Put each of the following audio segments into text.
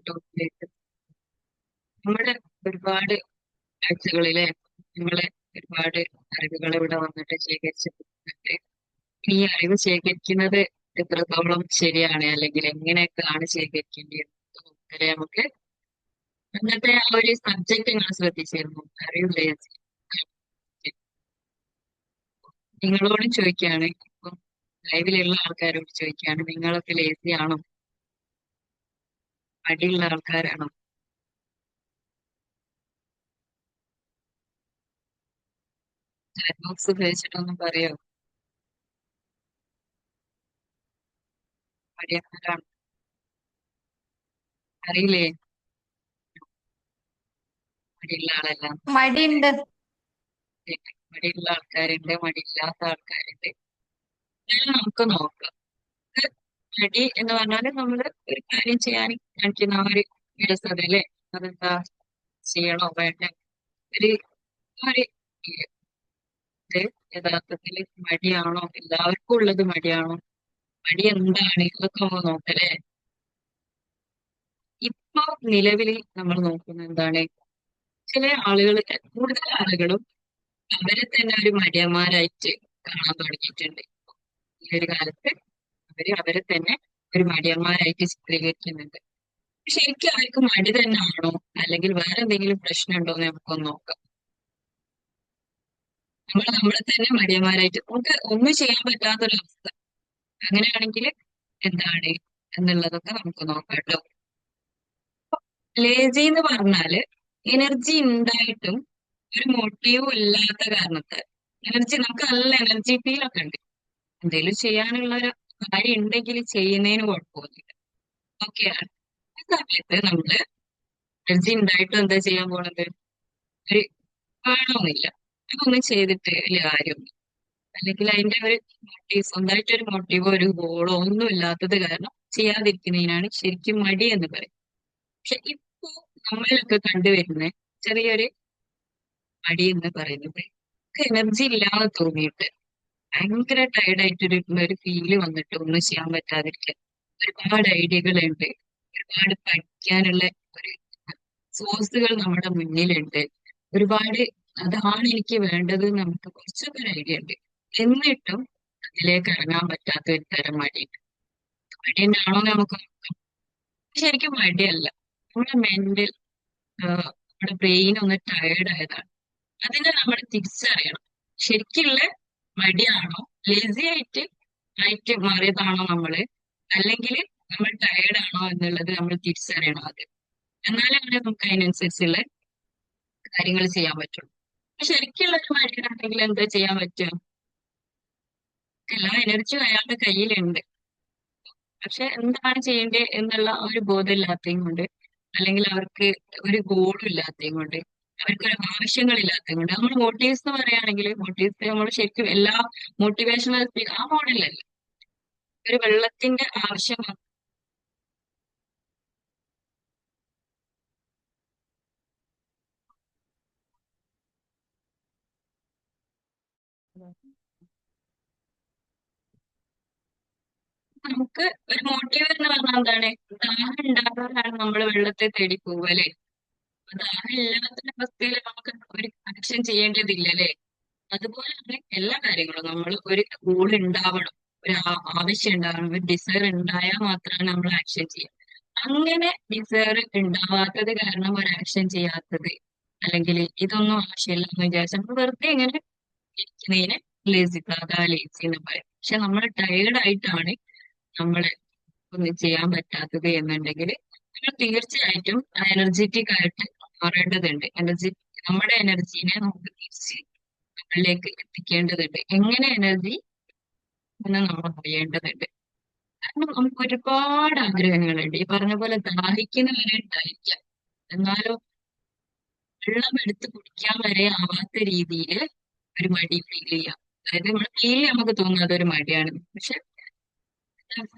ടോപ്പിലേക്ക് നമ്മുടെ ഒരുപാട് ആഴ്ചകളിലെ നമ്മളെ ഒരുപാട് അറിവുകൾ ഇവിടെ വന്നിട്ട് ശേഖരിച്ച് പോകുന്നുണ്ട്. ഈ അറിവ് ശേഖരിക്കുന്നത് എത്രത്തോളം ശരിയാണ് അല്ലെങ്കിൽ എങ്ങനെയൊക്കെയാണ് ശേഖരിക്കേണ്ടത് വരെ നമുക്ക് അന്നത്തെ ആ ഒരു സബ്ജക്ട് നിങ്ങൾ ശ്രദ്ധിച്ചിരുന്നു അറിവില്ലേ? നിങ്ങളോടും ചോദിക്കുകയാണ്, ഇപ്പം ലൈവിലുള്ള ആൾക്കാരോട് ചോദിക്കുകയാണ്, നിങ്ങളൊക്കെ ലേസി ആണോ, മടിയുള്ള ആൾക്കാരാണോ? ചാറ്റ് ബോക്സ് ഉപയോഗിച്ചിട്ടൊന്നും പറയോ? മടിയന്മാരാണോ? അറിയില്ലേ? മടിയുള്ള ആളല്ല. മടിയുണ്ട്. മടിയുള്ള ആൾക്കാരുണ്ട്, മടിയില്ലാത്ത ആൾക്കാരുണ്ട്. അതെല്ലാം നമുക്ക് നോക്കാം. ഇത് മടി എന്ന് പറഞ്ഞാല് നമ്മള് ഒരു കാര്യം ചെയ്യാൻ കാണിക്കുന്ന ആ ഒരു വിരസത അല്ലേ? അതെന്താ, ചെയ്യണോ വേണ്ട ഒരു ഒരു ഇത് യഥാർത്ഥത്തിൽ മടിയാണോ, എല്ലാവർക്കും ഉള്ളത് മടിയാണോ, മടി എന്താണ്, ഇതൊക്കെ നമ്മൾ നോക്കല്ലേ. ഇപ്പൊ നിലവിൽ നമ്മൾ നോക്കുന്ന എന്താണ്, ചില ആളുകൾ, കൂടുതൽ ആളുകളും അവരെ തന്നെ ഒരു മടിയന്മാരായിട്ട് കാണാൻ തുടങ്ങിയിട്ടുണ്ട് ഈ ഒരു കാലത്ത്. അവരെ തന്നെ ഒരു മടിയന്മാരായിട്ട് ചിത്രീകരിക്കുന്നുണ്ട്. ശരിക്കും അവർക്ക് മടി തന്നെയാണോ അല്ലെങ്കിൽ വേറെ എന്തെങ്കിലും പ്രശ്നമുണ്ടോ എന്ന് നമുക്കൊന്ന് നോക്കാം. നമ്മൾ നമ്മളെ തന്നെ മടിയന്മാരായിട്ട് നമുക്ക് ഒന്നും ചെയ്യാൻ പറ്റാത്തൊരവസ്ഥ, അങ്ങനെയാണെങ്കിൽ എന്താണ് എന്നുള്ളതൊക്കെ നമുക്ക് നോക്കാം കേട്ടോ. ലേസി എന്ന് പറഞ്ഞാല് എനർജി ഉണ്ടായിട്ടും ഒരു മോട്ടീവും ഇല്ലാത്ത കാരണത്താൽ, എനർജി നമുക്ക് നല്ല എനർജി ഫീൽ ഒക്കെ ഉണ്ട്, എന്തെങ്കിലും ചെയ്യാനുള്ള ഒരു കാര്യം ഉണ്ടെങ്കിൽ ചെയ്യുന്നതിന് കുഴപ്പമൊന്നുമില്ല, ഓക്കെയാണ്. ആ സമയത്ത് നമ്മള് എനർജി ഉണ്ടായിട്ടും എന്താ ചെയ്യാൻ പോണത്, ഒരു വേണമെന്നില്ല, അതൊന്നും ചെയ്തിട്ട് വലിയ കാര്യമൊന്നും, അല്ലെങ്കിൽ അതിന്റെ ഒരു മോട്ടീവ്, സ്വന്തമായിട്ട് ഒരു മോട്ടീവോ ഒരു ഗോളോ ഒന്നും ഇല്ലാത്തത് കാരണം ചെയ്യാതിരിക്കുന്നതിനാണ് ശരിക്കും മടി എന്ന് പറയും. പക്ഷെ ഇപ്പോ നമ്മളിലൊക്കെ കണ്ടുവരുന്ന ചെറിയൊരു മടി എന്ന് പറയുന്നത് എനർജി ഇല്ലാതെ തോന്നിയിട്ട് ഭയങ്കര ടയർഡായിട്ടൊരു ഒരു ഫീല് വന്നിട്ട് ഒന്നും ചെയ്യാൻ പറ്റാതിരിക്കുക. ഒരുപാട് ഐഡിയകളുണ്ട്, ഒരുപാട് പഠിക്കാനുള്ള ഒരു സോഴ്സുകൾ നമ്മുടെ മുന്നിലുണ്ട്, ഒരുപാട് അതാണ് എനിക്ക് വേണ്ടത് എന്ന് നമുക്ക് കുറച്ചൊക്കെ ഒരു ഐഡിയ ഉണ്ട്. എന്നിട്ടും അതിലേക്ക് ഇറങ്ങാൻ പറ്റാത്ത ഒരു തരം മടിയുണ്ട്. മടി തന്നെയാണോ എന്ന് നമുക്ക് നോക്കാം. ശരിക്കും മടിയല്ല, നമ്മുടെ മെന്റൽ, നമ്മുടെ ബ്രെയിൻ ഒന്ന് ടയേർഡ് ആയതാണ്. അതിനെ നമ്മൾ തിരിച്ചറിയണം. ശരിക്കുള്ള മടിയാണോ, ലേസി ആയിട്ട് മാറിയതാണോ നമ്മള്, അല്ലെങ്കിൽ നമ്മൾ ടയേർഡ് ആണോ എന്നുള്ളത് നമ്മൾ തിരിച്ചറിയണം ആദ്യം. എന്നാലാണ് നമുക്ക് അതിനനുസരിച്ചുള്ള കാര്യങ്ങൾ ചെയ്യാൻ പറ്റുള്ളൂ. ശരിക്കുള്ള ഒരു മടിയാണെങ്കിൽ എന്താ ചെയ്യാൻ പറ്റുക, എല്ലാ എനർജിയും അയാളുടെ കയ്യിലുണ്ട്, പക്ഷെ എന്താണ് ചെയ്യേണ്ടത് എന്നുള്ള ആ ഒരു ബോധമില്ലാത്തതും കൊണ്ട്, അല്ലെങ്കിൽ അവർക്ക് ഒരു ഗോളും ഇല്ലാത്തതും കൊണ്ട്, അവർക്കൊരു ആവശ്യങ്ങളില്ലാത്തതും കൊണ്ട്, നമ്മൾ മോട്ടീവ്സ് എന്ന് പറയുകയാണെങ്കിൽ മോട്ടീവ്സ് നമ്മൾ ശരിക്കും എല്ലാ മോട്ടിവേഷണൽ സ്പീക്ക് ആ മോഡലല്ല, ഒരു വെള്ളത്തിന്റെ ആവശ്യം നമുക്ക് ഒരു മോട്ടീവ് എന്ന് പറഞ്ഞാൽ എന്താണ്, ദാഹം ഉണ്ടാകാനാണ് നമ്മൾ വെള്ളത്തെ തേടി പോകുക അല്ലെ. ദാഹം ഇല്ലാത്ത അവസ്ഥയിൽ നമുക്ക് ഒരു ആക്ഷൻ ചെയ്യേണ്ടതില്ല അല്ലെ. അതുപോലെയാണ് എല്ലാ കാര്യങ്ങളും, നമ്മൾ ഒരു ഗോൾ ഉണ്ടാവണം, ഒരു ആവശ്യം ഉണ്ടാവണം, ഒരു ഡിസയർ ഉണ്ടായാൽ മാത്രമാണ് നമ്മൾ ആക്ഷൻ ചെയ്യുക. അങ്ങനെ ഡിസയർ ഉണ്ടാവാത്തത് കാരണം ഒരു ആക്ഷൻ ചെയ്യാത്തത്, അല്ലെങ്കിൽ ഇതൊന്നും ആവശ്യമില്ല എന്ന് വിചാരിച്ചാൽ നമ്മൾ വെറുതെ ഇങ്ങനെ ഇരിക്കുന്നതിന് ലേസി, സാധാ ലേസി എന്ന് പറയും. പക്ഷെ നമ്മൾ ടയേർഡ് ആയിട്ടാണ് നമ്മൾ ഒന്നും ചെയ്യാൻ പറ്റാത്തത് എന്നുണ്ടെങ്കിൽ നമ്മൾ തീർച്ചയായിട്ടും എനർജറ്റിക് ആയിട്ട് മാറേണ്ടതുണ്ട്. നമ്മുടെ എനർജീനെ നമുക്ക് തിരിച്ച് നമ്മളിലേക്ക് എത്തിക്കേണ്ടതുണ്ട്. എങ്ങനെ എനർജി എന്ന് നമ്മൾ അറിയേണ്ടതുണ്ട്. കാരണം നമുക്ക് ഒരുപാട് ആഗ്രഹങ്ങളുണ്ട്, ഈ പറഞ്ഞ പോലെ ദാഹിക്കുന്നവരെ ഉണ്ടായിരിക്കാം, എന്നാലും വെള്ളം എടുത്ത് കുടിക്കാൻ വരെ ആവാത്ത രീതിയിൽ ഒരു മടി ഫീൽ ചെയ്യാം. അതായത് നമ്മുടെ ഫീൽ നമുക്ക് തോന്നുന്നത് അതൊരു മടിയാണ്, പക്ഷെ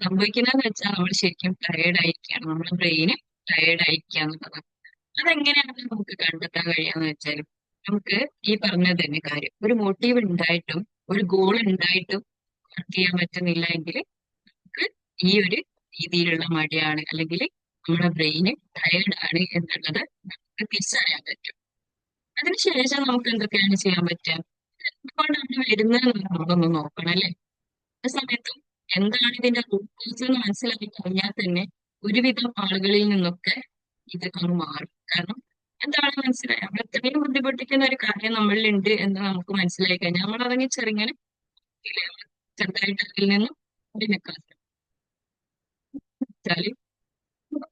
സംഭവിക്കുന്നതെന്ന് വെച്ചാൽ നമ്മൾ ശരിക്കും ടയേർഡ് ആയിരിക്കുകയാണ്, നമ്മുടെ ബ്രെയിന് ടയേർഡ് ആയിരിക്കുക എന്നുള്ളതാണ്. അതെങ്ങനെയാണ് നമുക്ക് കണ്ടെത്താൻ കഴിയാന്ന് വെച്ചാൽ, നമുക്ക് ഈ പറഞ്ഞത് തന്നെ കാര്യം, ഒരു മോട്ടീവ് ഉണ്ടായിട്ടും ഒരു ഗോൾ ഉണ്ടായിട്ടും വർക്ക് ചെയ്യാൻ പറ്റുന്നില്ല എങ്കിൽ നമുക്ക് ഈ ഒരു രീതിയിലുള്ള മടിയാണ്, അല്ലെങ്കിൽ നമ്മുടെ ബ്രെയിന് ടയേർഡ് ആണ് എന്നുള്ളത് നമുക്ക് തിരിച്ചറിയാൻ പറ്റും. അതിനുശേഷം നമുക്ക് എന്തൊക്കെയാണ് ചെയ്യാൻ പറ്റുക? എന്തുകൊണ്ടാണ് വരുന്നത് എന്ന് നമ്മളൊന്ന് നോക്കണം അല്ലേ? ആ സമയത്തും എന്താണ് ഇതിന്റെ റൂട്ട് കോസ് എന്ന് മനസ്സിലാക്കി കഴിഞ്ഞാൽ തന്നെ ഒരുവിധം ആളുകളിൽ നിന്നൊക്കെ ഇത് അങ്ങ് മാറും. കാരണം എന്താണ് മനസ്സിലായി, നമ്മൾ എത്രയും ബുദ്ധിമുട്ടിക്കുന്ന ഒരു കാര്യം നമ്മളിലുണ്ട് എന്ന് നമുക്ക് മനസ്സിലായി കഴിഞ്ഞാൽ നമ്മൾ അതങ്ങ് ചെറുങ്ങനെ ചെറുതായിട്ട് അതിൽ നിന്നും പിന്നേക്കാൾ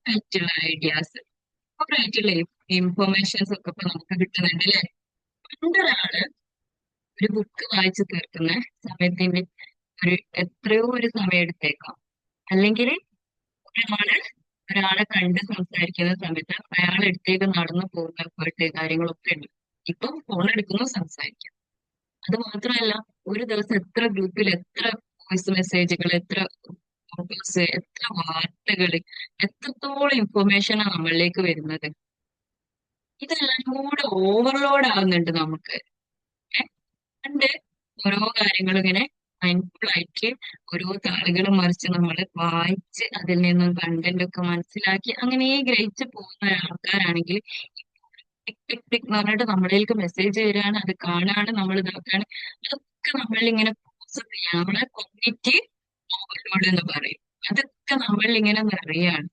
ആയിട്ടുള്ള ഐഡിയാസ്, ആയിട്ടുള്ള ഇൻഫർമേഷൻസ് ഒക്കെ ഇപ്പൊ നമുക്ക് കിട്ടുന്നുണ്ട് അല്ലെ? പണ്ടൊരാള് ഒരു ബുക്ക് വായിച്ചു തീർക്കുന്ന സമയത്തിന്റെ ഒരു എത്രയോ ഒരു സമയം എടുത്തേക്കാം. അല്ലെങ്കിൽ ഒരാള് ഒരാളെ കണ്ട് സംസാരിക്കുന്ന സമയത്ത് അയാളുടെ അടുത്തേക്ക് നടന്നു പോകുന്ന പോയിട്ട് കാര്യങ്ങളൊക്കെ ഉണ്ട്. ഇപ്പൊ ഫോൺ എടുക്കുന്നു, സംസാരിക്കും. അത് മാത്രമല്ല, ഒരു ദിവസം എത്ര ഗ്രൂപ്പിൽ എത്ര വോയിസ് മെസ്സേജുകൾ, എത്ര ഫോട്ടോസ്, എത്ര വാർത്തകൾ, എത്രത്തോളം ഇൻഫർമേഷനാണ് നമ്മളിലേക്ക് വരുന്നത്. ഇതെല്ലാം കൂടെ ഓവർലോഡ് ആവുന്നുണ്ട് നമുക്ക്. പണ്ട് ഓരോ കാര്യങ്ങളും ഇങ്ങനെ മൈൻഡ്ഫുൾ ആയിട്ട് ഓരോ താളുകൾ മറിച്ച് നമ്മൾ വായിച്ച് അതിൽ നിന്നും കണ്ടന്റ് ഒക്കെ മനസ്സിലാക്കി അങ്ങനെ ഗ്രഹിച്ച് പോകുന്ന ആൾക്കാരാണെങ്കിൽ ടിക് ടിക് ടിക് എന്ന് പറഞ്ഞിട്ട് നമ്മളിലേക്ക് മെസ്സേജ് വരികയാണ്, അത് കാണാണ്, നമ്മൾ ഇതാക്കാണ്. അതൊക്കെ നമ്മളിങ്ങനെ പ്രോസസ് ചെയ്യണം. നമ്മളെ കോഗ്നിറ്റീവ് ഓവർലോഡ് എന്ന് പറയും. അതൊക്കെ നമ്മളിങ്ങനെ നിറയാണ്.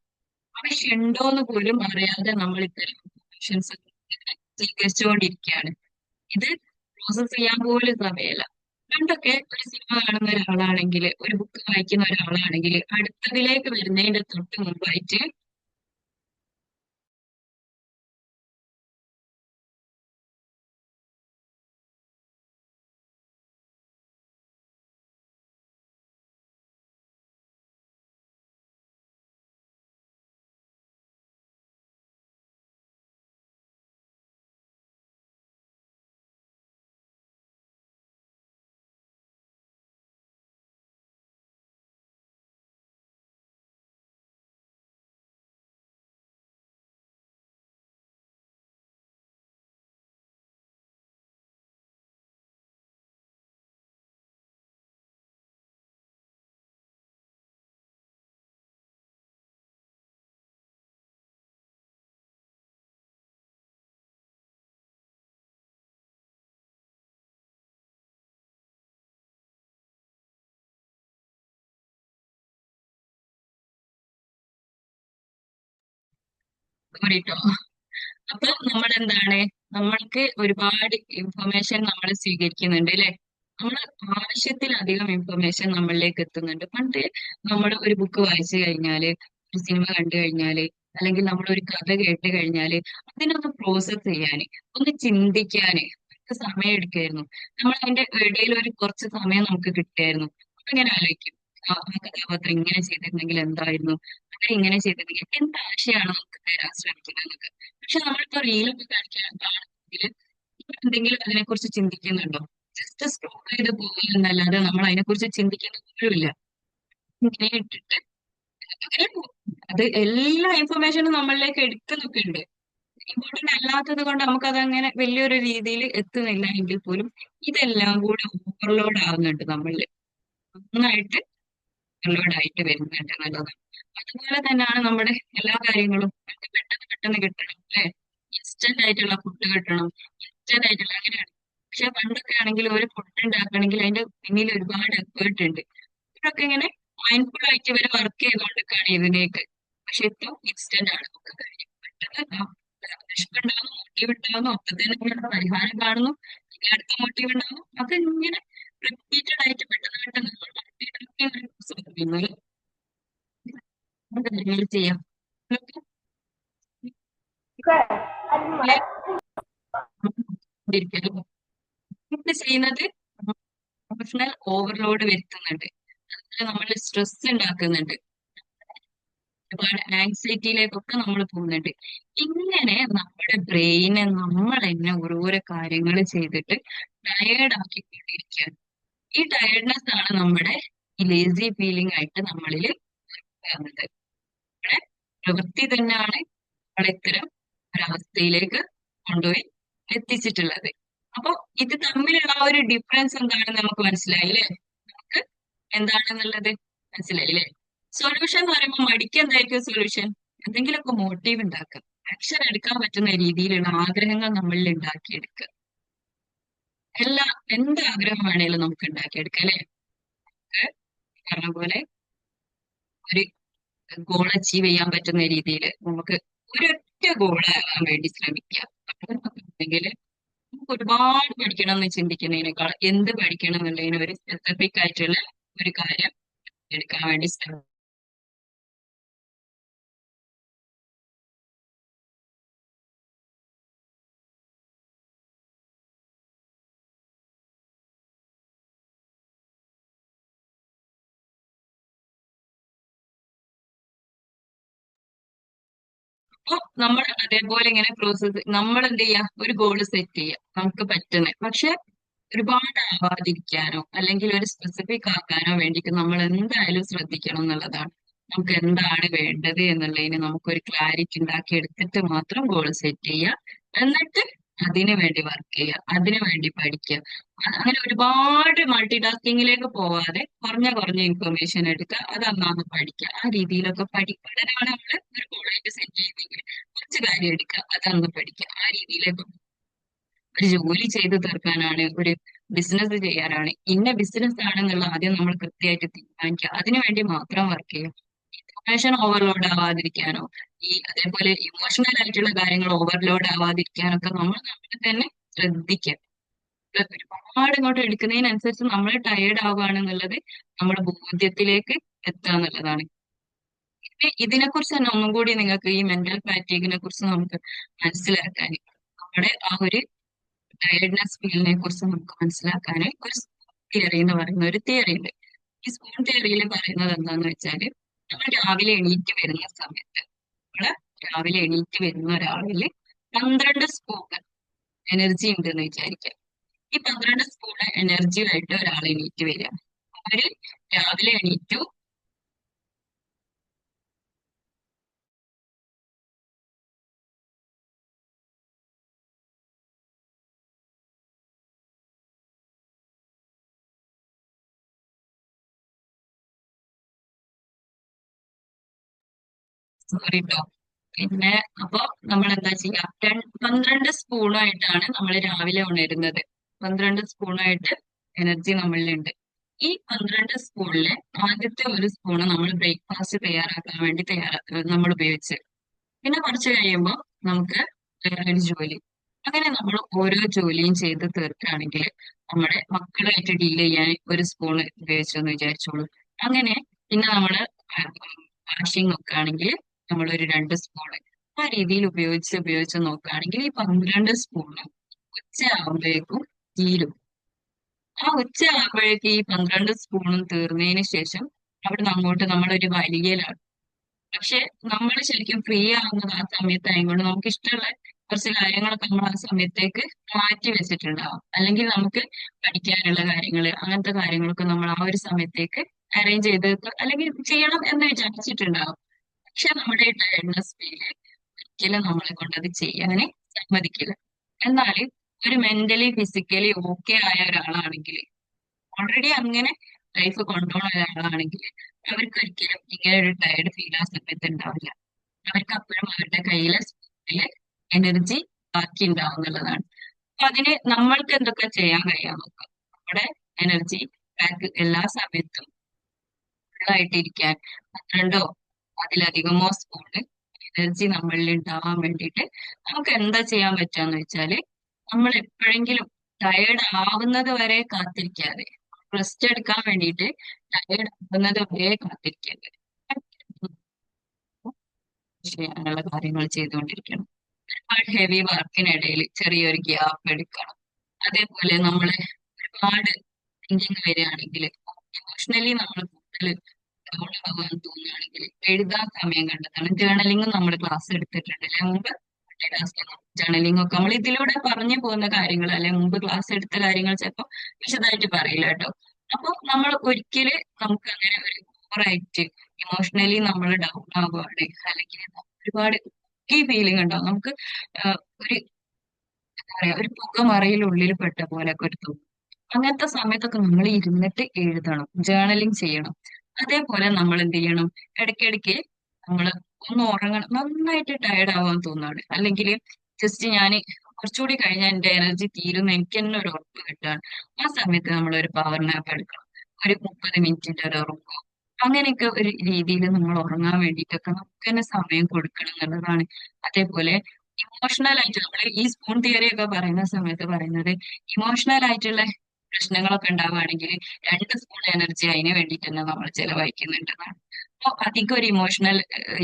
ആവശ്യമുണ്ടോന്ന് പോലും അറിയാതെ നമ്മൾ ഇത്തരം ഇൻഫർമേഷൻസ് സ്വീകരിച്ചുകൊണ്ടിരിക്കുകയാണ്. ഇത് പ്രോസസ് ചെയ്യാൻ പോലും സമയമില്ല. പണ്ടൊക്കെ ഒരു സിനിമ കാണുന്ന ഒരാളാണെങ്കിൽ, ഒരു ബുക്ക് വായിക്കുന്ന ഒരാളാണെങ്കിൽ അടുത്തതിലേക്ക് വരുന്നതിന്റെ തൊട്ട് മുമ്പായിട്ട് കേട്ടോ. അപ്പൊ നമ്മൾ എന്താണ്, നമ്മൾക്ക് ഒരുപാട് ഇൻഫർമേഷൻ നമ്മൾ സ്വീകരിക്കുന്നുണ്ട് അല്ലെ? നമ്മൾ ആവശ്യത്തിലധികം ഇൻഫർമേഷൻ നമ്മളിലേക്ക് എത്തുന്നുണ്ട്. പണ്ട് നമ്മൾ ഒരു ബുക്ക് വായിച്ചു കഴിഞ്ഞാല്, ഒരു സിനിമ കണ്ടു കഴിഞ്ഞാല്, അല്ലെങ്കിൽ നമ്മൾ ഒരു കഥ കേട്ട് കഴിഞ്ഞാല് അതിനൊന്ന് പ്രോസസ് ചെയ്യാന്, ഒന്ന് ചിന്തിക്കാന് നമുക്ക് സമയം എടുക്കായിരുന്നു. നമ്മൾ അതിന്റെ ഇടയിൽ ഒരു കുറച്ച് സമയം നമുക്ക് കിട്ടിയായിരുന്നു. അപ്പൊ ഇങ്ങനെ ആലോചിക്കും, ആ കഥാപാത്രം ഇങ്ങനെ ചെയ്തിരുന്നെങ്കിൽ എന്തായിരുന്നു, അങ്ങനെ ഇങ്ങനെ ചെയ്തിരുന്നെങ്കിൽ എന്ത് ആശയമാണ് നമുക്ക് തരാൻ ശ്രമിക്കുന്നത്. പക്ഷെ നമ്മളിപ്പോ റീലൊക്കെ കാണുകയാണെങ്കിൽ എന്തെങ്കിലും അതിനെക്കുറിച്ച് ചിന്തിക്കുന്നുണ്ടോ? ജസ്റ്റ് സ്ക്രോൾ ചെയ്ത് പോകുക എന്നല്ലാതെ നമ്മൾ അതിനെക്കുറിച്ച് ചിന്തിക്കുന്ന പോലുമില്ല. ഇങ്ങനെ ഇട്ടിട്ട് അങ്ങനെ പോകും. അത് എല്ലാ ഇൻഫർമേഷനും നമ്മളിലേക്ക് എടുക്കുന്നൊക്കെ ഉണ്ട്. ഇമ്പോർട്ടന്റ് അല്ലാത്തത് കൊണ്ട് നമുക്കത് അങ്ങനെ വലിയൊരു രീതിയിൽ എത്തുന്നില്ല എങ്കിൽ പോലും ഇതെല്ലാം കൂടെ ഓവർലോഡ് ആവുന്നുണ്ട് നമ്മളിൽ. നന്നായിട്ട് ഓവർലോഡ് ആയിട്ട് വരുന്നുണ്ട് എന്നുള്ളതാണ്. അതുപോലെ തന്നെയാണ് നമ്മുടെ എല്ലാ കാര്യങ്ങളും. നമുക്ക് പെട്ടെന്ന് പെട്ടെന്ന് കിട്ടണം അല്ലെ? ഇൻസ്റ്റന്റ് ആയിട്ടുള്ള ഫുഡ് കിട്ടണം, ഇൻസ്റ്റന്റ് ആയിട്ടുള്ള അങ്ങനെയാണ്. പക്ഷെ പണ്ടൊക്കെ ആണെങ്കിൽ ഒരു ഫുഡ് ഉണ്ടാക്കണമെങ്കിൽ അതിന്റെ പിന്നിൽ ഒരുപാട് എഫേർട്ട് ഉണ്ട്. ഇതൊക്കെ ഇങ്ങനെ മൈൻഡ്ഫുൾ ആയിട്ട് ഇവര് വർക്ക് ചെയ്തുകൊണ്ടിരിക്കുകയാണ് ഇതിലേക്ക്. പക്ഷെ ഇപ്പൊ ഇൻസ്റ്റന്റ് ആണ്, ഒക്കെ കഴിഞ്ഞു പെട്ടെന്ന് വിശപ്പുണ്ടാകുന്നു, മോട്ടീവ് ഉണ്ടാകുന്നു, അപ്പൊ തന്നെ ഇങ്ങനെ പരിഹാരം കാണുന്നു, പിന്നെ അടുത്ത മോട്ടീവ് ഉണ്ടാകുന്നു. അത് ഇങ്ങനെ റിപ്പീറ്റഡ് ആയിട്ട് പെട്ടെന്ന് പെട്ടെന്ന് നമ്മൾ കാര്യങ്ങൾ ചെയ്യാം. ഇത് ചെയ്യുന്നത് പ്രൊഫഷണൽ ഓവർലോഡ് വരുത്തുന്നുണ്ട്. അതുപോലെ നമ്മൾ സ്ട്രെസ് ഉണ്ടാക്കുന്നുണ്ട്. ഒരുപാട് ആങ്സൈറ്റിയിലേക്കൊക്കെ നമ്മൾ പോകുന്നുണ്ട്. ഇങ്ങനെ നമ്മുടെ ബ്രെയിനെ നമ്മൾ തന്നെ ഓരോരോ കാര്യങ്ങൾ ചെയ്തിട്ട് ടയേർഡ് ആക്കിക്കൊണ്ടിരിക്കുകയാണ്. ഈ ടയർഡ്നെസ് ആണ് നമ്മുടെ ഈ ലേസി ഫീലിംഗ് ആയിട്ട് നമ്മളിൽ വരുന്നത്. നമ്മുടെ പ്രവൃത്തി തന്നെയാണ് നമ്മളെ ഇത്തരം ഒരവസ്ഥയിലേക്ക് കൊണ്ടുപോയി എത്തിച്ചിട്ടുള്ളത്. അപ്പൊ ഇത് തമ്മിലുള്ള ആ ഒരു ഡിഫറൻസ് എന്താണെന്ന് നമുക്ക് മനസ്സിലായില്ലേ? നമുക്ക് എന്താണെന്നുള്ളത് മനസ്സിലായില്ലേ? സൊല്യൂഷൻ എന്ന് പറയുമ്പോൾ മടിക്ക് എന്തായിരിക്കും സൊല്യൂഷൻ? എന്തെങ്കിലുമൊക്കെ മോട്ടീവ് ഉണ്ടാക്കുക. ആക്ഷൻ എടുക്കാൻ പറ്റുന്ന രീതിയിലുള്ള ആഗ്രഹങ്ങൾ നമ്മളിൽ ഉണ്ടാക്കിയെടുക്കുക. എല്ലാ എന്ത് ആഗ്രഹം വേണേലും നമുക്ക് ഉണ്ടാക്കിയെടുക്കാം അല്ലെ? പറഞ്ഞ പോലെ ഒരു ഗോൾ അച്ചീവ് ചെയ്യാൻ പറ്റുന്ന രീതിയിൽ നമുക്ക് ഒരൊറ്റ ഗോൾ ആകാൻ വേണ്ടി ശ്രമിക്കുക. അല്ലെങ്കിൽ നമുക്ക് ഒരുപാട് പഠിക്കണം എന്ന് ചിന്തിക്കുന്നതിനേക്കാൾ എന്ത് പഠിക്കണം എന്നുള്ളതിന് ഒരു സ്പെസിഫിക് ആയിട്ടുള്ള ഒരു കാര്യം എടുക്കാൻ വേണ്ടി ശ്രമിക്കുക. അപ്പൊ നമ്മൾ അതേപോലെ ഇങ്ങനെ പ്രോസസ് നമ്മൾ എന്ത് ചെയ്യാ, ഒരു ഗോള് സെറ്റ് ചെയ്യുക നമുക്ക് പറ്റുന്നത്. പക്ഷെ ഒരുപാട് ആവാതിരിക്കാനോ അല്ലെങ്കിൽ ഒരു സ്പെസിഫിക് ആക്കാനോ വേണ്ടിയിട്ട് നമ്മൾ എന്തായാലും ശ്രദ്ധിക്കണം എന്നുള്ളതാണ്. നമുക്ക് എന്താണ് വേണ്ടത് എന്നുള്ളതിന് നമുക്കൊരു ക്ലാരിറ്റി ഉണ്ടാക്കി എടുത്തിട്ട് മാത്രം ഗോൾ സെറ്റ് ചെയ്യുക. എന്നിട്ട് അതിനു വേണ്ടി വർക്ക് ചെയ്യുക, അതിനു വേണ്ടി പഠിക്കുക. അങ്ങനെ ഒരുപാട് മൾട്ടി ടാസ്കിങ്ങിലേക്ക് പോവാതെ കുറഞ്ഞ കുറഞ്ഞ ഇൻഫർമേഷൻ എടുക്കുക, അത് അന്നാന്ന് പഠിക്കുക. ആ രീതിയിലൊക്കെ പഠനമാണ് നമ്മൾ ഒരു ഗോളായിട്ട് സെറ്റ് ചെയ്തെങ്കിൽ കുറച്ച് കാര്യം എടുക്കുക, അതന്ന് പഠിക്കുക. ആ രീതിയിലേക്ക് ഒരു ജോലി ചെയ്തു തീർക്കാനാണ്, ഒരു ബിസിനസ് ചെയ്യാനാണ്, ഇന്ന ബിസിനസ് ആണെന്നുള്ള ആദ്യം നമ്മൾ കൃത്യമായിട്ട് തീരുമാനിക്കുക. അതിനുവേണ്ടി മാത്രം വർക്ക് ചെയ്യുക. ഇൻഫർമേഷൻ ഓവർലോഡ് ആവാതിരിക്കാനോ അതേപോലെ ഇമോഷണൽ ആയിട്ടുള്ള കാര്യങ്ങൾ ഓവർലോഡ് ആവാതിരിക്കാനൊക്കെ നമ്മൾ നമ്മളെ തന്നെ ശ്രദ്ധിക്കുക. ഒരുപാട് ഇങ്ങോട്ട് എടുക്കുന്നതിനനുസരിച്ച് നമ്മൾ ടയേർഡ് ആവുകയാണെന്നുള്ളത് നമ്മുടെ ബോധ്യത്തിലേക്ക് എത്തുക എന്നുള്ളതാണ്. പിന്നെ ഇതിനെക്കുറിച്ച് തന്നെ ഒന്നും കൂടി നിങ്ങൾക്ക് ഈ മെന്റൽ ഫാറ്റീഗിനെ കുറിച്ച് നമുക്ക് മനസ്സിലാക്കാൻ, നമ്മുടെ ആ ഒരു ടയർഡ്നെസ് ഫീലിനെ കുറിച്ച് നമുക്ക് മനസ്സിലാക്കാൻ ഒരു തിയറി എന്ന് പറയുന്ന ഒരു തിയറി ഉണ്ട്. ഈ സ്പൂൺ തിയറിയിൽ പറയുന്നത് എന്താന്ന് വെച്ചാല്, നമ്മൾ രാവിലെ എണീറ്റ് വരുന്ന സമയത്ത്, നമ്മള് രാവിലെ എണീറ്റ് വരുന്ന ഒരാളില് 12 സ്പൂൺ എനർജി ഉണ്ടെന്ന് വിചാരിക്കാം. ഈ 12 സ്പൂൺ എനർജിയായിട്ട് ഒരാൾ എണീറ്റ് വരിക. അവര് രാവിലെ എണീറ്റു. സോറി ട്ടോ. പിന്നെ അപ്പൊ നമ്മൾ എന്താ ചെയ്യാ, 12 സ്പൂണായിട്ടാണ് നമ്മൾ രാവിലെ ഉണരുന്നത്. 12 സ്പൂണായിട്ട് എനർജി നമ്മളിലുണ്ട്. ഈ 12 സ്പൂണിലെ ആദ്യത്തെ ഒരു സ്പൂണ് നമ്മൾ ബ്രേക്ക്ഫാസ്റ്റ് തയ്യാറാക്കാൻ വേണ്ടി നമ്മൾ ഉപയോഗിച്ച്, പിന്നെ കുറച്ച് കഴിയുമ്പോൾ നമുക്ക് വേറൊരു ജോലി, അങ്ങനെ നമ്മൾ ഓരോ ജോലിയും ചെയ്ത് തീർക്കുകയാണെങ്കിൽ നമ്മുടെ മക്കളായിട്ട് ഡീൽ ചെയ്യാൻ ഒരു സ്പൂണ് ഉപയോഗിച്ചു എന്ന് വിചാരിച്ചോളൂ. അങ്ങനെ പിന്നെ നമ്മള് വാഷിംഗ് നോക്കുകയാണെങ്കിൽ നമ്മൾ ഒരു 2 സ്പൂണ്, ആ രീതിയിൽ ഉപയോഗിച്ച് ഉപയോഗിച്ച് നോക്കുകയാണെങ്കിൽ ഈ 12 സ്പൂണ് ഉച്ചയാകുമ്പോഴേക്കും തീരും. ആ ഉച്ചയാകുമ്പോഴേക്ക് ഈ 12 സ്പൂണും തീർന്നതിന് ശേഷം അവിടുന്ന് അങ്ങോട്ട് നമ്മളൊരു വലിയലാണ്. പക്ഷെ നമ്മൾ ശരിക്കും ഫ്രീ ആവുന്നത് ആ സമയത്തായതുകൊണ്ട് നമുക്ക് ഇഷ്ടമുള്ള കുറച്ച് കാര്യങ്ങളൊക്കെ നമ്മൾ ആ സമയത്തേക്ക് മാറ്റി വെച്ചിട്ടുണ്ടാവും. അല്ലെങ്കിൽ നമുക്ക് പഠിക്കാനുള്ള കാര്യങ്ങൾ, അങ്ങനത്തെ കാര്യങ്ങളൊക്കെ നമ്മൾ ആ ഒരു സമയത്തേക്ക് അറേഞ്ച് ചെയ്ത് അല്ലെങ്കിൽ ചെയ്യണം എന്ന് വിചാരിച്ചിട്ടുണ്ടാവും. പക്ഷെ നമ്മുടെ ഈ ടയർഡ്നെസ് ഫീല് ഒരിക്കലും നമ്മളെ കൊണ്ട് അത് ചെയ്യാനേ സമ്മതിക്കില്ല. എന്നാൽ ഒരു മെന്റലി ഫിസിക്കലി ഓക്കെ ആയ ഒരാളാണെങ്കിൽ, ഓൾറെഡി അങ്ങനെ ലൈഫ് കൊണ്ടുപോകുന്ന ഒരാളാണെങ്കിൽ അവർക്ക് ഒരിക്കലും ഇങ്ങനെ ഒരു ടയർഡ് ഫീൽ ആ സമയത്ത് ഉണ്ടാവില്ല. അവർക്ക് അപ്പോഴും അവരുടെ കയ്യിലെ എനർജി ബാക്കി ഉണ്ടാവും എന്നുള്ളതാണ്. അപ്പൊ അതിന് നമ്മൾക്ക് എന്തൊക്കെ ചെയ്യാൻ കഴിയാൻ നോക്കാം. നമ്മുടെ എനർജി ബാക്ക് എല്ലാ സമയത്തും ഫുള്ളായിട്ടിരിക്കാൻ 12ഓ അതിലധികമോ സ്പൂണ് എനർജി നമ്മളിൽ ഉണ്ടാവാൻ വേണ്ടിയിട്ട് നമുക്ക് എന്താ ചെയ്യാൻ പറ്റുകയെന്ന് വെച്ചാല്, നമ്മൾ എപ്പോഴെങ്കിലും ടയേർഡ് ആവുന്നത് വരെ കാത്തിരിക്കാതെ, റെസ്റ്റ് എടുക്കാൻ വേണ്ടിയിട്ട് ടയേർഡ് ആവുന്നത് വരെ കാത്തിരിക്കരുത്. ചെയ്യാനുള്ള കാര്യങ്ങൾ ചെയ്തുകൊണ്ടിരിക്കണം. ഒരുപാട് ഹെവി വർക്കിനിടയിൽ ചെറിയൊരു ഗ്യാപ്പ് എടുക്കണം. അതേപോലെ നമ്മള് ഒരുപാട് തിങ്കിങ് വരികയാണെങ്കിൽ, ഇമോഷണലി നമ്മൾ കൂടുതൽ ഡൗൺ ആവാൻ തോന്നുകയാണെങ്കിൽ എഴുതാൻ സമയം കണ്ടെത്തണം. ജേർണലിംഗ് നമ്മൾ ക്ലാസ് എടുത്തിട്ടുണ്ട് അല്ലെ മുമ്പ്. ജേർണലിംഗ് ഒക്കെ നമ്മൾ ഇതിലൂടെ പറഞ്ഞു പോകുന്ന കാര്യങ്ങൾ അല്ലെ, മുമ്പ് ക്ലാസ് എടുത്ത കാര്യങ്ങൾ ചിലപ്പോൾ വിശദമായിട്ട് പറയില്ല കേട്ടോ. അപ്പൊ നമ്മൾ ഒരിക്കല് നമുക്ക് അങ്ങനെ ഒരു ഓവറായിട്ട് ഇമോഷണലി നമ്മൾ ഡൗൺ ആവുകയാണ്, അല്ലെങ്കിൽ ഒരുപാട് ഈ ഫീലിംഗ് ഉണ്ടാവും നമുക്ക്. ഒരു എന്താ പറയാ, ഒരു പുകമറയിൽ ഉള്ളിൽ പെട്ട പോലെയൊക്കെ ഒരു തോന്നും. അങ്ങനത്തെ സമയത്തൊക്കെ നമ്മൾ ഇരുന്നിട്ട് എഴുതണം, ജേർണലിംഗ് ചെയ്യണം. അതേപോലെ നമ്മൾ എന്ത് ചെയ്യണം, ഇടയ്ക്കിടയ്ക്ക് നമ്മൾ ഒന്ന് ഉറങ്ങണം, നന്നായിട്ട് ടയർഡ് ആവാൻ തോന്നാണ്, അല്ലെങ്കിൽ ജസ്റ്റ് ഞാൻ കുറച്ചുകൂടി കഴിഞ്ഞാൽ എന്റെ എനർജി തീരുന്ന എനിക്ക് തന്നെ ഒരു ഉറപ്പ് കിട്ടുകയാണ്. ആ സമയത്ത് നമ്മൾ ഒരു പവർ നാപ്പ് എടുക്കണം, ഒരു 30 മിനിറ്റിന്റെ ഒരു ഉറക്കം. അങ്ങനെയൊക്കെ ഒരു രീതിയിൽ നമ്മൾ ഉറങ്ങാൻ വേണ്ടിയിട്ടൊക്കെ നമുക്ക് തന്നെ സമയം കൊടുക്കണം എന്നുള്ളതാണ്. അതേപോലെ ഇമോഷണൽ ആയിട്ട് നമ്മൾ ഈ സ്പൂൺ തിയറി ഒക്കെ പറയുന്ന സമയത്ത് പറയുന്നത്, ഇമോഷണൽ ആയിട്ടുള്ള പ്രശ്നങ്ങളൊക്കെ ഉണ്ടാവുകയാണെങ്കിൽ 2 സ്പൂൺ എനർജി അതിന് വേണ്ടിയിട്ട് തന്നെ നമ്മൾ ചെലവഴിക്കുന്നുണ്ടെന്നാണ്. അപ്പൊ അധികം ഒരു ഇമോഷണൽ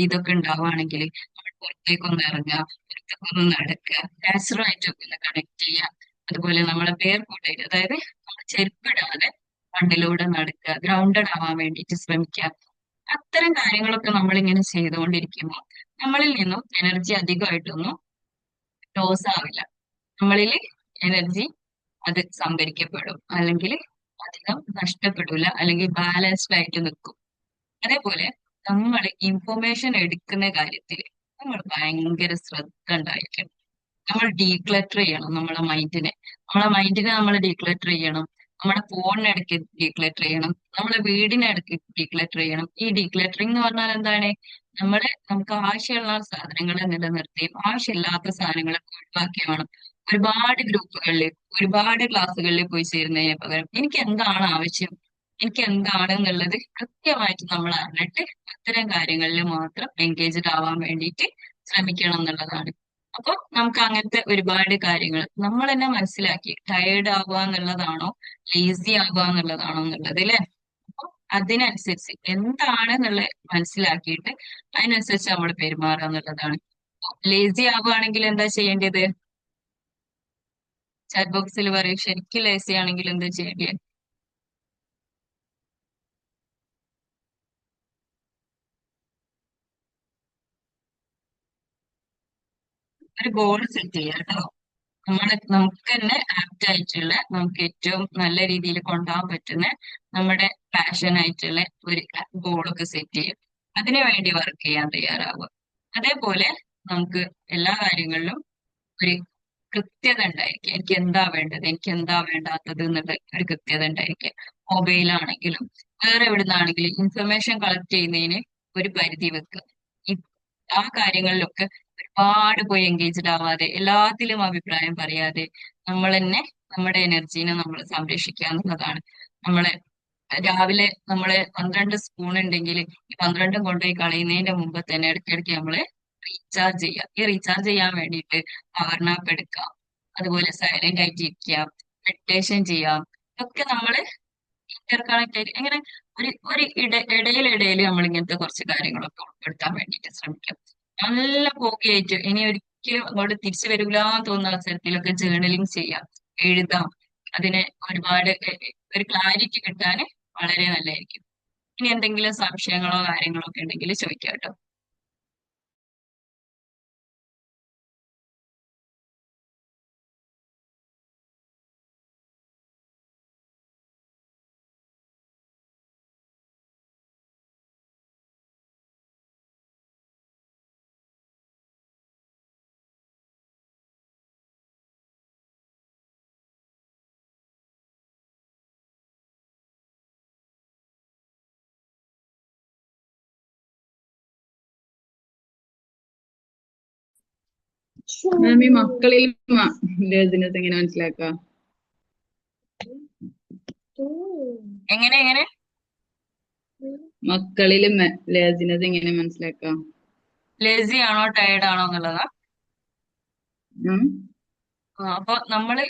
ഇതൊക്കെ ഉണ്ടാവുകയാണെങ്കിൽ നമ്മൾ പുറത്തേക്കൊന്ന് ഇറങ്ങുക, പുറത്തേക്കൊന്ന് നടക്കുക, നാച്ചുറൽ ആയിട്ടൊക്കെ ഒന്ന് കണക്ട് ചെയ്യുക. അതുപോലെ നമ്മളെ ബെയർ ഫുട്ടായിട്ട്, അതായത് നമ്മൾ ചെരുപ്പിടാതെ മണ്ണിലൂടെ നടക്കുക, ഗ്രൗണ്ടഡ് ആവാൻ വേണ്ടിയിട്ട് ശ്രമിക്കുക. അത്തരം കാര്യങ്ങളൊക്കെ നമ്മൾ ഇങ്ങനെ ചെയ്തുകൊണ്ടിരിക്കുമ്പോൾ നമ്മളിൽ നിന്നും എനർജി അധികമായിട്ടൊന്നും ലോസ് ആവില്ല. നമ്മളിൽ എനർജി അത് സംഭരിക്കപ്പെടും, അല്ലെങ്കിൽ അധികം നഷ്ടപ്പെടില്ല, അല്ലെങ്കിൽ ബാലൻസ്ഡ് ആയിട്ട് നിൽക്കും. അതേപോലെ നമ്മൾ ഇൻഫർമേഷൻ എടുക്കുന്ന കാര്യത്തിൽ നമ്മൾ ഭയങ്കര ശ്രദ്ധ ഉണ്ടായിരിക്കണം. നമ്മൾ ഡീക്ലറ്റർ ചെയ്യണം നമ്മളെ മൈൻഡിനെ നമ്മൾ ഡീക്ലറ്റർ ചെയ്യണം. നമ്മുടെ ഫോണിനിടയ്ക്ക് ഡീക്ലറ്റർ ചെയ്യണം, നമ്മളെ വീടിനിടയ്ക്ക് ഡീക്ലറ്റർ ചെയ്യണം. ഈ ഡീക്ലറ്ററിംഗ് എന്ന് പറഞ്ഞാൽ എന്താണ്? നമുക്ക് ആവശ്യമുള്ള സാധനങ്ങളെ നിലനിർത്തിയും ആവശ്യമില്ലാത്ത സാധനങ്ങളൊക്കെ ഒഴിവാക്കി വേണം ഒരുപാട് ഗ്രൂപ്പുകളിൽ, ഒരുപാട് ക്ലാസ്സുകളിൽ പോയി ചേരുന്നതിന് പകരം എനിക്ക് എന്താണ് ആവശ്യം, എനിക്ക് എന്താണ് എന്നുള്ളത് കൃത്യമായിട്ട് നമ്മൾ അറിഞ്ഞിട്ട് അത്തരം കാര്യങ്ങളിൽ മാത്രം എൻഗേജ്ഡ് ആവാൻ വേണ്ടിയിട്ട് ശ്രമിക്കണം എന്നുള്ളതാണ്. അപ്പൊ നമുക്ക് അങ്ങനത്തെ ഒരുപാട് കാര്യങ്ങൾ നമ്മൾ തന്നെ മനസ്സിലാക്കി, ടയേർഡ് ആവുക എന്നുള്ളതാണോ ലേസി ആവുക എന്നുള്ളതാണോ എന്നുള്ളത് അല്ലെ. അപ്പൊ അതിനനുസരിച്ച് എന്താണെന്നുള്ളത് മനസ്സിലാക്കിയിട്ട് അതിനനുസരിച്ച് നമ്മൾ പെരുമാറുക എന്നുള്ളതാണ്. ലേസി ആവുകയാണെങ്കിൽ എന്താ ചെയ്യേണ്ടത്? ചാറ്റ് ബോക്സിൽ പറയും, ശരിക്കും ലേസി ആണെങ്കിൽ എന്താ ചെയ്യേണ്ടത്? ഒരു ഗോൾ സെറ്റ് ചെയ്യുക കേട്ടോ. നമുക്ക് തന്നെ ആപ്റ്റ് ആയിട്ടുള്ള, നമുക്ക് ഏറ്റവും നല്ല രീതിയിൽ കൊണ്ടുപോകാൻ പറ്റുന്ന നമ്മുടെ പാഷൻ ആയിട്ടുള്ള ഒരു ഗോളൊക്കെ സെറ്റ് ചെയ്യും. അതിനു വേണ്ടി വർക്ക് ചെയ്യാൻ തയ്യാറാവുക. അതേപോലെ നമുക്ക് എല്ലാ കാര്യങ്ങളിലും ഒരു കൃത്യത ഉണ്ടായിരിക്കുക. എനിക്ക് എന്താ വേണ്ടത്, എനിക്ക് എന്താ വേണ്ടാത്തത് എന്നുള്ള ഒരു കൃത്യത ഉണ്ടായിരിക്കുക. മൊബൈലാണെങ്കിലും വേറെ എവിടുന്നാണെങ്കിലും ഇൻഫർമേഷൻ കളക്ട് ചെയ്യുന്നതിന് ഒരു പരിധി വെക്കുക. ഈ ആ കാര്യങ്ങളിലൊക്കെ ഒരുപാട് പോയി എൻഗേജ്ഡ് ആവാതെ, എല്ലാത്തിലും അഭിപ്രായം പറയാതെ നമ്മൾ തന്നെ നമ്മുടെ എനർജീനെ നമ്മൾ സംരക്ഷിക്കുക എന്നുള്ളതാണ്. നമ്മളെ രാവിലെ നമ്മള് 12 സ്പൂൺ ഉണ്ടെങ്കിൽ ഈ 12 കൊണ്ടുപോയി കളയുന്നതിന്റെ മുമ്പ് തന്നെ ഇടയ്ക്കിടയ്ക്ക് നമ്മള് റീചാർജ് ചെയ്യുക. ഈ റീചാർജ് ചെയ്യാൻ വേണ്ടിയിട്ട് പവർ നാപ്പ് എടുക്കാം, അതുപോലെ സൈലന്റ് ആയിട്ട് ഇരിക്കാം, മെഡിറ്റേഷൻ ചെയ്യാം. ഇതൊക്കെ നമ്മള് ഇന്റർ കണക്ട് ആയിട്ട് എങ്ങനെ ഇടയിലിടയിൽ നമ്മൾ ഇങ്ങനത്തെ കുറച്ച് കാര്യങ്ങളൊക്കെ ഉൾപ്പെടുത്താൻ വേണ്ടിയിട്ട് ശ്രമിക്കാം. നല്ല പോക്കിയായിട്ട് ഇനി ഒരിക്കലും അങ്ങോട്ട് തിരിച്ചു വരില്ലാന്ന് തോന്നുന്ന അവസരത്തിലൊക്കെ ജേർണലിങ് ചെയ്യാം, എഴുതാം. അതിന് ഒരുപാട് ഒരു ക്ലാരിറ്റി കിട്ടാൻ വളരെ നല്ലതായിരിക്കും. ഇനി എന്തെങ്കിലും സംശയങ്ങളോ കാര്യങ്ങളോ ഒക്കെ ഉണ്ടെങ്കിൽ ചോദിക്കാം കേട്ടോ. മാം ഈ മക്കളിൽ ലേസിനെസ് എങ്ങനെ മനസ്സിലാക്കാം? എങ്ങനെ എങ്ങനെ മക്കളിൽ ലേസിനെസ് എങ്ങനെ മനസ്സിലാക്കാം? ലേസി ആണോ ടയർഡ് ആണോ എന്നുള്ളതാ. ഉം. അപ്പൊ നമ്മള്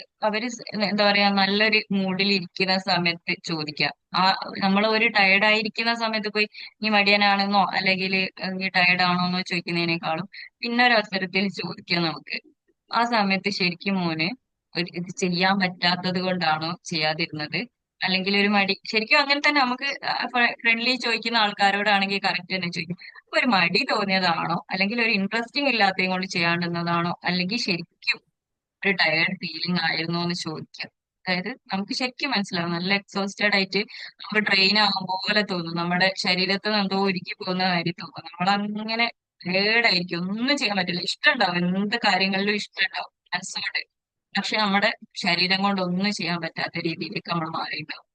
എന്താ പറയാ, നല്ലൊരു മൂഡിൽ ഇരിക്കുന്ന സമയത്ത് ചോദിക്കാം. ആ നമ്മൾ ഒരു ടയർഡ് ആയിരിക്കുന്ന സമയത്ത് പോയി നീ മടിയനാണെന്നോ അല്ലെങ്കിൽ നീ ടയർഡ് ആണോന്നോ ചോദിക്കുന്നതിനേക്കാളും പിന്നെ ഒരു അവസരത്തിൽ ചോദിക്കാം നമുക്ക്. ആ സമയത്ത് ശരിക്കും മോന് ഇത് ചെയ്യാൻ പറ്റാത്തത് കൊണ്ടാണോ ചെയ്യാതിരുന്നത്, അല്ലെങ്കിൽ ഒരു മടി, ശരിക്കും അങ്ങനെ തന്നെ നമുക്ക് ഫ്രണ്ട്ലി ചോദിക്കുന്ന ആൾക്കാരോടാണെങ്കിൽ കറക്റ്റ് തന്നെ ചോദിക്കും. അപ്പൊ ഒരു മടി തോന്നിയതാണോ, അല്ലെങ്കിൽ ഒരു ഇൻട്രസ്റ്റിംഗ് ഇല്ലാത്തത് കൊണ്ട് ചെയ്യാണ്ടുന്നതാണോ, അല്ലെങ്കിൽ ശരിക്കും ഒരു ടയേർഡ് ഫീലിംഗ് ആയിരുന്നോ എന്ന് ചോദിക്കാം. അതായത് നമുക്ക് ശരിക്കും മനസ്സിലാവും, നല്ല എക്സോസ്റ്റഡ് ആയിട്ട് നമുക്ക് ട്രെയിൻ ആകും പോലെ തോന്നും, നമ്മുടെ ശരീരത്തിൽ നിന്ന് എന്തോ ഒരുക്കി പോകുന്ന കാര്യം തോന്നും. നമ്മളങ്ങനെ ടയേർഡ് ആയിരിക്കും, ഒന്നും ചെയ്യാൻ പറ്റില്ല. ഇഷ്ടമുണ്ടാവും, എന്ത് കാര്യങ്ങളിലും ഇഷ്ടമുണ്ടാവും മനസ്സോട്, പക്ഷെ നമ്മുടെ ശരീരം കൊണ്ട് ഒന്നും ചെയ്യാൻ പറ്റാത്ത രീതിയിലേക്ക് നമ്മൾ മാറിയിട്ടുണ്ടാവും.